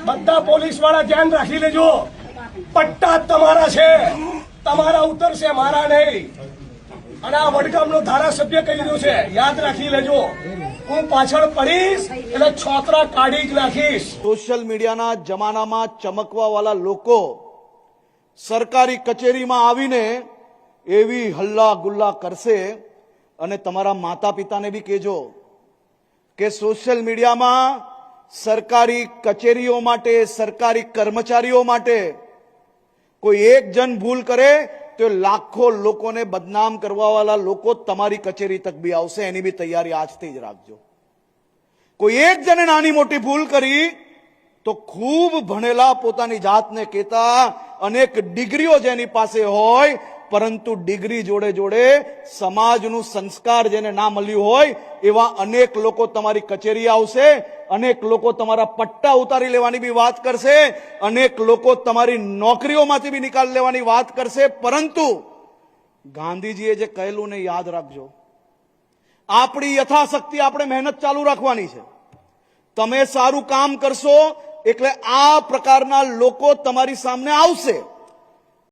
બધા પોલીસ વાળા ધ્યાન રાખી લેજો, પટ્ટા તમારા છે, તમારા ઉતરશે, મારા નહીં. અને આ વડગામનો ધારાસભ્ય કહી રહ્યો છે, યાદ રાખી લેજો, હું પાછળ પડીશ એટલે છોતરા કાઢી જ નાખીશ. સોશિયલ મીડિયાના જમાનામાં ચમકવા વાળા લોકો સરકારી કચેરીમાં આવીને એવી હલ્લા ગુલ્લા કરશે. અને તમારા માતા પિતાને બી કહેજો કે સોશિયલ મીડિયામાં સરકારી કચેરીઓ માટે, સરકારી કર્મચારીઓ માટે કોઈ એક જણ ભૂલ કરે તો લાખો લોકોને બદનામ કરવા વાળા લોકો તમારી કચેરી તક બી આવશે. એની બી તૈયારી આજથી જ રાખજો. કોઈ એક જણે નાની મોટી ભૂલ કરી તો ખૂબ ભણેલા, પોતાની જાતને કહેતા, અનેક ડિગ્રીઓ જેની પાસે હોય, પરંતુ ડિગ્રી જોડે જોડે સમાજનું સંસ્કાર જેને ના મળ્યું હોય એવા અનેક લોકો તમારી કચેરી આવશે. અનેક લોકો તમારા પટ્ટા ઉતારી લેવાની બી વાત કરશે, અનેક લોકો તમારી નોકરીઓમાંથી બી નિકાલ લેવાની વાત કરશે. પરંતુ ગાંધીજીએ જે કહેલું ને યાદ રાખજો, આપણી યથાશક્તિ આપણે મહેનત ચાલુ રાખવાની છે. તમે સારું કામ કરશો એટલે આ પ્રકારના લોકો તમારી સામે આવશે.